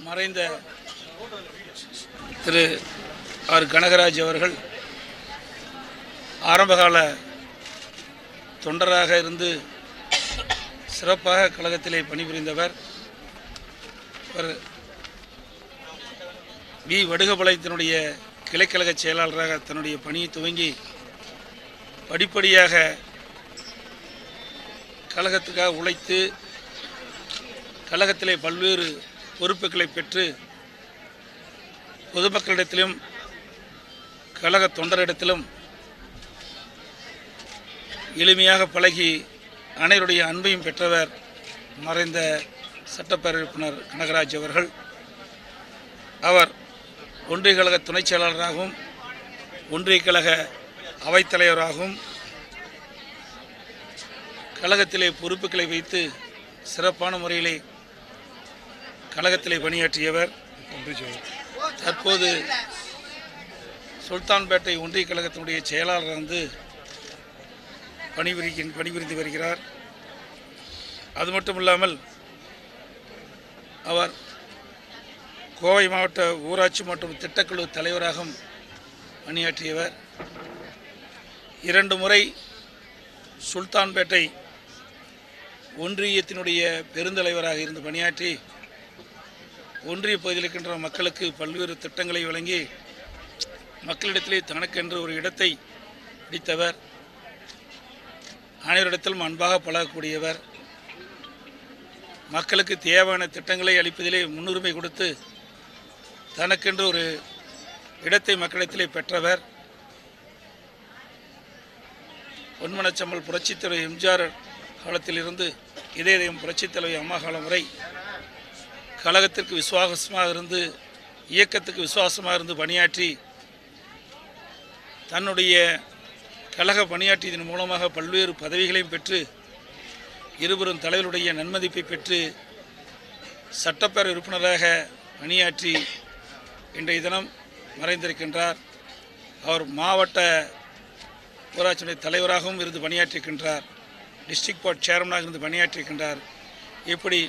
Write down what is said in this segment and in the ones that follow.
மறைந்த திரு ஆர் கனகராஜ் அவர்கள் ஆரம்பகால தொண்டராக இருந்து சிறப்பாக கழகத்திலே பணிபுரிந்தவர். வி வடுகபாளையத்தினுடைய கிளைக்கழக செயலாளராக தன்னுடைய பணியை துவங்கி படிப்படியாக கழகத்துக்காக உழைத்து கழகத்திலே பல்வேறு பொறுப்புகளை பெற்று பொதுமக்களிடத்திலும் கழக தொண்டரிடத்திலும் எளிமையாக பழகி அனைவருடைய அன்பையும் பெற்றவர் மறைந்த சட்டப்பேரவை உறுப்பினர் கனகராஜ் அவர்கள். அவர் ஒன்றிய கழக துணைச் செயலாளராகவும் ஒன்றிய கழக அவைத்தலைவராகவும் கழகத்திலே பொறுப்புகளை வைத்து சிறப்பான முறையிலே கழகத்திலே பணியாற்றியவர். தற்போது சுல்தான்பேட்டை ஒன்றிய கழகத்தினுடைய செயலாளர் வந்து பணிபுரிந்து வருகிறார். அது மட்டும் இல்லாமல் அவர் கோவை மாவட்ட ஊராட்சி மற்றும் திட்டக்குழு தலைவராகவும் பணியாற்றியவர். 2 முறை சுல்தான்பேட்டை ஒன்றியத்தினுடைய பெருந்தலைவராக இருந்து பணியாற்றி ஒன்றிய பகுதியில் இருக்கின்ற மக்களுக்கு பல்வேறு திட்டங்களை வழங்கி மக்களிடத்திலே தனக்கென்று ஒரு இடத்தை பிடித்தவர். அனைவரிடத்திலும் அன்பாக பழகக்கூடியவர். மக்களுக்கு தேவையான திட்டங்களை அளிப்பதிலே முன்னுரிமை கொடுத்து தனக்கென்று ஒரு இடத்தை மக்களிடத்திலே பெற்றவர். பொன்மனச்சம்மல் புரட்சித் தலைவர் எம்ஜிஆர் காலத்திலிருந்து இதயம் புரட்சித் தலைவர் அம்மா காலம் வரை கழகத்திற்கு விசுவாசமாக இருந்து இயக்கத்துக்கு விசுவாசமாக இருந்து பணியாற்றி தன்னுடைய கழக பணியாற்றியதன் மூலமாக பல்வேறு பதவிகளையும் பெற்று இருவரும் தலைவருடைய நன்மதிப்பை பெற்று சட்டப்பேரவை உறுப்பினராக பணியாற்றி இன்றைய தினம் மறைந்திருக்கின்றார். அவர் மாவட்ட ஊராட்சியுடைய தலைவராகவும் இருந்து பணியாற்றியிருக்கின்றார். டிஸ்ட்ரிக்ட் போர்ட் சேர்மனாக இருந்து பணியாற்றியிருக்கின்றார். இப்படி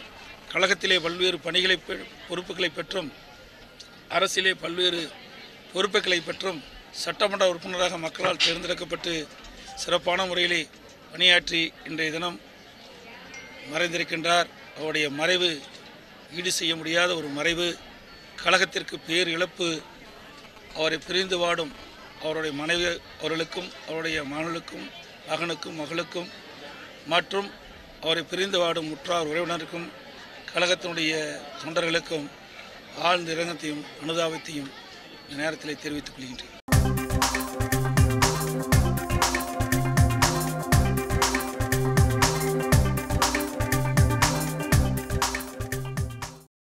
கழகத்திலே பல்வேறு பொறுப்புகளை பெற்றும் அரசிலே பல்வேறு பொறுப்புகளை பெற்றும் சட்டமன்ற உறுப்பினராக மக்களால் தேர்ந்தெடுக்கப்பட்டு சிறப்பான முறையிலே பணியாற்றி இன்றைய தினம் மறைந்திருக்கின்றார். அவருடைய மறைவு ஈடு செய்ய முடியாத ஒரு மறைவு. கழகத்திற்கு பேர் இழப்பு. அவரை பிரிந்து வாடும் அவருடைய மனைவி அவர்களுக்கும் அவருடைய மகனுக்கும் மகளுக்கும் மற்றும் அவரை பிரிந்து வாடும் முற்றார் உறவினருக்கும் கழகத்தினுடைய தொண்டர்களுக்கும் ஆழ்ந்த இரங்கத்தையும் அனுதாபத்தையும் இந்த நேரத்தில் தெரிவித்துக் கொள்கின்றேன்.